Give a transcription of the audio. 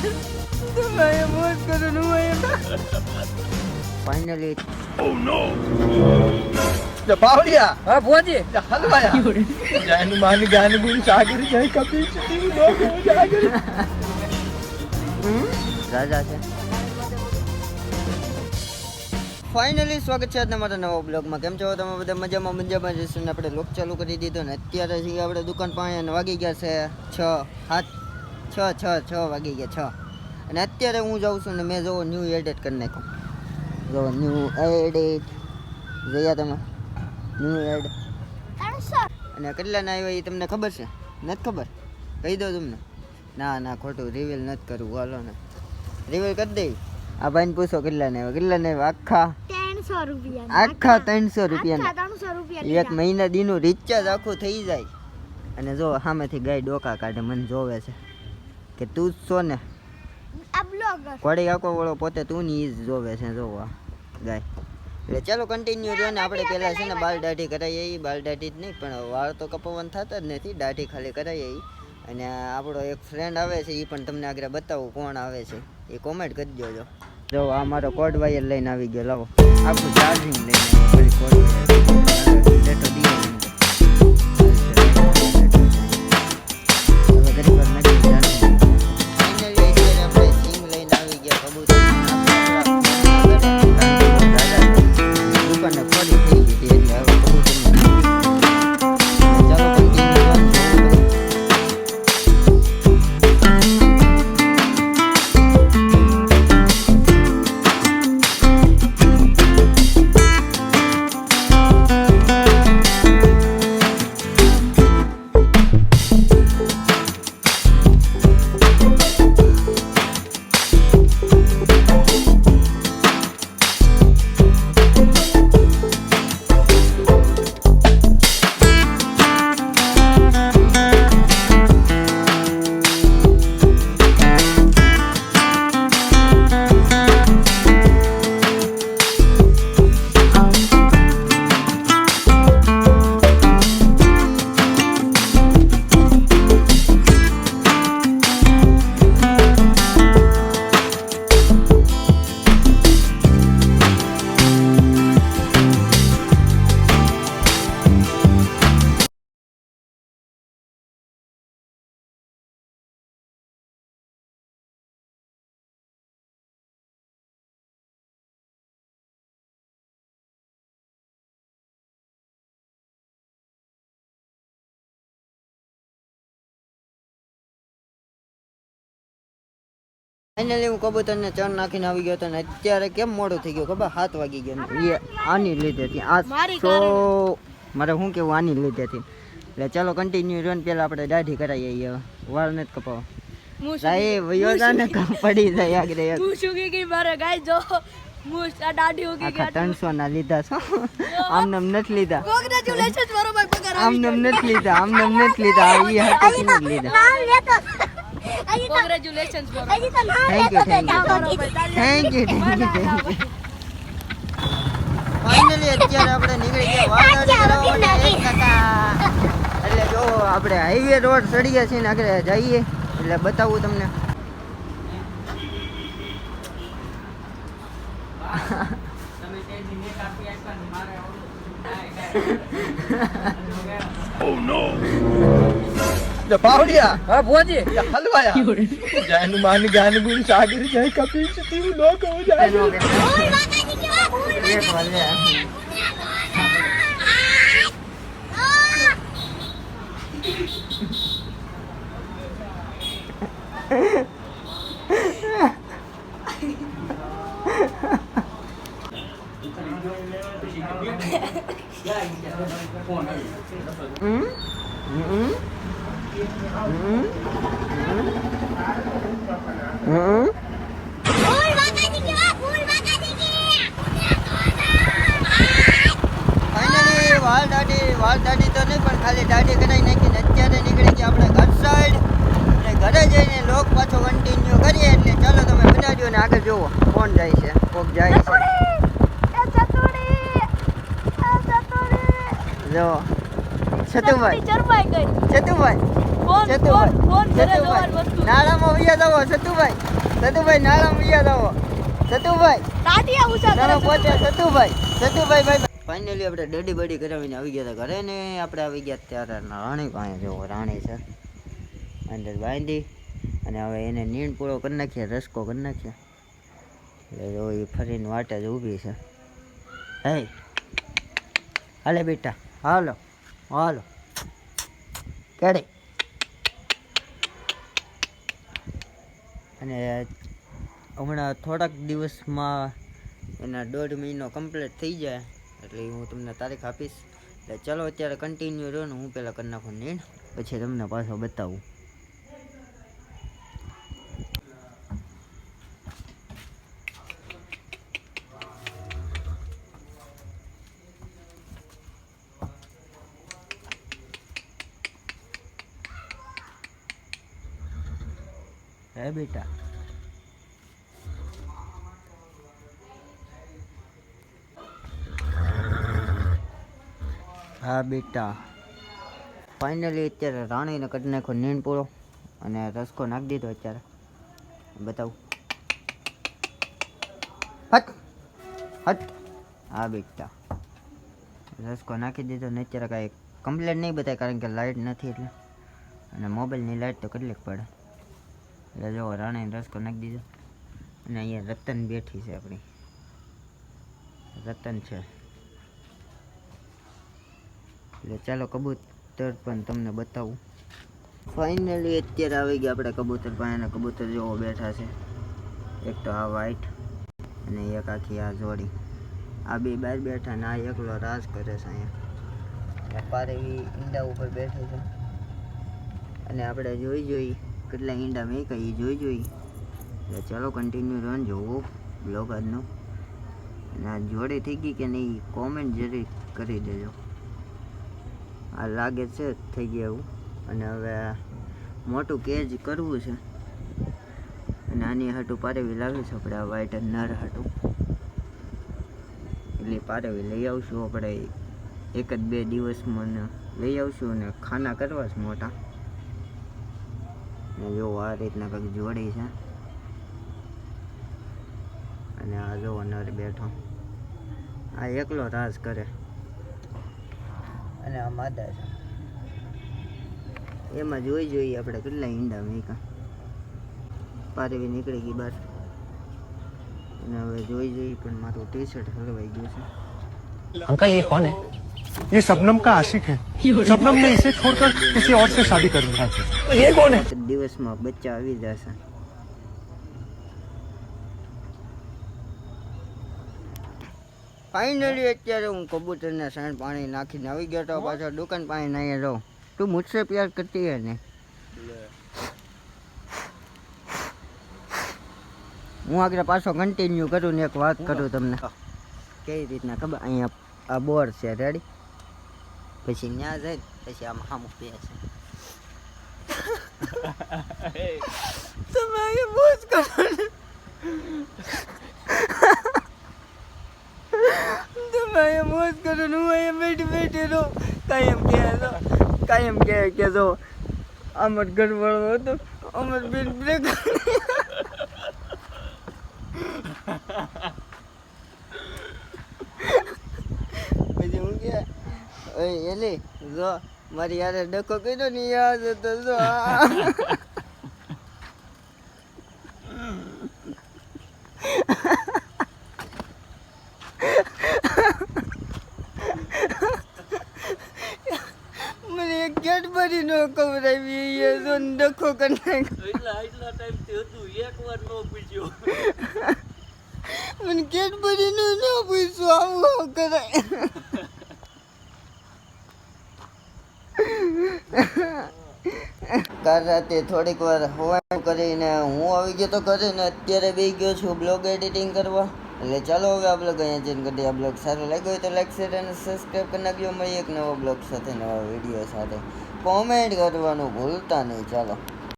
मैं बहुत करूँ फाइनली Oh no! પાવડિયા हाँ भोजी હલવાયા જાનું માન ગાન ગુણ સાગર જય કપિલ તીવ લોક જાગર રાજા છે ફાઇનલી સ્વાગત છે આજના મારા નવા બ્લોગમાં. કેમ છો તમે બધા? મજામાં જશો ને આપણે લોક ચાલુ કરી દીધો ને અત્યારે છીએ આપણે દુકાન પાસે અને વાગી ગયા છે 6 વાગી ગયા 6 અને અત્યારે હું જાઉં છું ને મેં જોવો ન્યૂ એડિટ કરી નાખ્યું. જો ન્યૂ એડિટ જોયા તમે ન્યૂ એડ અને કેટલાના આવ્યા એ તમને ખબર છે? નથી ખબર? કહી દો તમને. ના ખોટું રિવીલ નથી કરવું. હાલો ને રિવીલ કરી દઈ. આ ભાઈને પૂછો કેટલાને આવ્યા આખા 300 રૂપિયા એક મહિના દીનું રિચાર્જ આખું થઈ જાય. અને જો સામેથી ગાય ડોકા કાઢે મને જોવે છે કે તું જ છો ને ઘોડી આખો વાળો પોતે તું ની જ જોવે છે જોવા ગાય. એટલે ચાલો કન્ટિન્યુ રહ્યો ને આપણે પહેલાં છે ને બાલ દાઢી કરાવીએ. બાલ દાઢી જ નહીં પણ વાળ તો કપાવવાનું થતા જ નથી, દાઢી ખાલી કરાવીએ. અને આપણો એક ફ્રેન્ડ આવે છે એ પણ તમને આગળ બતાવું કોણ આવે છે એ કોમેન્ટ કરી દેજો. જો આ મારો કોડ વાયર લઈને આવી ગયો. લાવો આખું ચાર્જિંગ લઈને ફરી કોડ વાયર લેટો દીવો હવે ઘણી વાર નથી ચાર્જિંગ. ફાઇનલી અત્યારે આપણે સિંગ લઈને આવી ગયા કબૂતર દુકાનને ફરી થઈ ગઈ હતી એટલે હવે કબૂતરને ચાલો કન્ટિન્યુ. ફાઇનલી હું કબૂતરને ચણ નાખીને આવી ગયો હતો ને અત્યારે કેમ મોડું થઈ ગયું ખબર? 7 વાગી ગયા. એ આની લીધેથી આ મારે શું કેવું આની લીધેથી. એટલે ચાલો કન્ટિન્યુ રહ્યો ને પેલા આપણે દાઢી કરાવીએ. વાળ નથી કપાવો સાહેબ યોગાને પડી જાય આગળ. આખા 300 ના લીધા છો. આમને નથી લીધા, આમને નથી લીધા, આમને નથી લીધા. એ હાથેથી નથી લીધા. Congratulations, bro. Thank you. Finally અત્યારે આપણે નીકળી ગયા વાડાડી કરવા માટે એટલે જો આપણે હાઈવે રોડ ચડી ગયા છીએ ને આગળ જઈએ એટલે બતાવું તમને. Oh no! પાવડિયા હા ભોજી હલવાયા જાનું માન ગાન ગુણ સાગર જય કપિલ તીવ લોક જાગર વાળ દાઢી તો નહીં પણ ખાલી દાઢી કરાવી નાખીને અત્યારે નીકળી ગયા આપણે ઘર સાઈડ. અને ઘરે જઈને લોક પાછો કન્ટિન્યુ કરીએ. એટલે ચાલો તમે બનાવજો ને આગળ જુઓ કોણ જાય છે. કોક જાય છે જો છતુભાઈ. નાળામાં વૈયા જાવો સતુભાઈ નાળામાં વૈયા જાવો સતુભાઈ ચાલો પોતે સતુભાઈ ભાઈ ફાઇનલી આપણે ડડી બડી કરાવીને આવી ગયા હતા ઘરે ને આપણે આવી ગયા ત્યારે રાણી પાસે જોવો રાણી છે અંદર બાંધી અને હવે એને નીણ પૂરો કરી નાખ્યા રસકો કરી નાખ્યા એટલે જો એ ફરીને વાટે જ ઊભી છે હે હાલે બેટા હાલો કેડે અને હમણાં થોડાક દિવસમાં એના 1.5 મહિનો કમ્પ્લીટ થઈ જાય એટલે હું તમને તારીખ આપીશ એટલે ચલો અત્યારે કન્ટિન્યુ રહ્યો ને હું પહેલાં કરી નાખું નીણ પછી તમને પાછો બતાવું હે બેટા હા બેટા ફાઇનલી અત્યારે રાણીને કરી નાખો નીણ પૂરો અને રસકો નાખી દીધો અત્યારે બતાવું હટ હા બેટા રસકો નાખી દીધો ને અત્યારે કાંઈ કમ્પ્લેટ નહીં બતાય કારણ કે લાઇટ નથી એટલે અને મોબાઈલની લાઇટ તો કેટલીક પડે એટલે જો રાણીને રસકો નાખી દીધો અને અહીંયા રતન બેઠી છે આપણી રતન છે એટલે ચાલો કબૂતર પણ તમને બતાવું ફાઇનલી અત્યારે આવી ગયા આપણે કબૂતર પાસે કબૂતર જોવો બેઠા છે એક તો આ વ્હાઈટ અને એક આખી આ જોડી આ બે બહાર બેઠા ને આ એકલો રાજ કરે છે અહીંયા પારેવી ઈંડા ઉપર બેઠી છે અને આપણે જોઈ કેટલા ઈંડા મેં કહી જોઈ એટલે ચાલો કન્ટિન્યુ રન જોવો બ્લોગ આજનો અને આ જોડે થઈ ગઈ કે નહીં કોમેન્ટ જરૂર કરી દેજો આ લાગે છે થઈ ગયા એવું અને હવે મોટું કેજ કરવું છે અને આની હાટું પારેવી લાવી છે આપણે આ વ્હાઈટ નર હાટું એટલે પારેવી લઈ આવશું આપણે 1-2 દિવસમાં લઈ આવશું અને ખાના કરવા છે મોટા ને જો આ રીતના કંઈક જોડી છે અને આ જો નર બેઠો આ એકલો રાજ કરે અને આ માદા છે એમાં જોઈ આપણે કેટલા ઈંડા મેકા પારેવી નીકળી ગઈ બહાર અને હવે જોઈ પણ મારું ટી શર્ટ હલવાઈ ગયું છે अंकल ये कौन है? ये शबनम का आशिक है। शबनम ने इसे छोड़कर किसी और से शादी कर ली। तो ये कौन है? દિવસમાં બચ્ચા આવી જશે ફાઇનલી અત્યારે હું કબૂતરને સાંજ પાણી નાખીને આવી ગયો તો પાછો દુકાન પાણી નાખી રહું તું મુझसे प्यार करती है ને હું આગળ પાછો કન્ટિન્યુ કરું ને એક વાત કરું તમને કેવી રીતના ખબર અહીંયા આ બોર છે રેડી પછી ત્યાં જાય પછી આમ સામું પે છે તમે અહીંયા મોજ કરો તમે અહીંયા મોજ કરો ને હું અહીંયા બેઠી રહો કાયમ કે જો અમર ગરબડો હતો અમર બેન બ્રેક પછી હું કે એલી જો મારી યારે ડખો કર્યો ને યાદ હતો જો મને એક ગેટ ભરી નો કવરાવી એ જો ડખો કરી એટલા ટાઈમ થી હતું એકવાર નો પૂછ્યો મને ગેટ ભરી નો ન પૂછ્યું આવું કરાય કાલ રાતે થોડીક વાર હોવાનું કરીને હું આવી ગયો તો ઘરે ને અત્યારે બેસી ગયો છું બ્લોગ એડિટિંગ કરવા એટલે ચાલો હવે આ બ્લોગ અહીંયા જઈને કરી આ બ્લોગ સારો લાગ્યો હોય તો લાઈક શેર અને સબસ્ક્રાઈબ કરી નાખજો મળીએ એક નવો બ્લોગ સાથે નવા વિડીયો સાથે કોમેન્ટ કરવાનું ભૂલતા નહીં ચાલો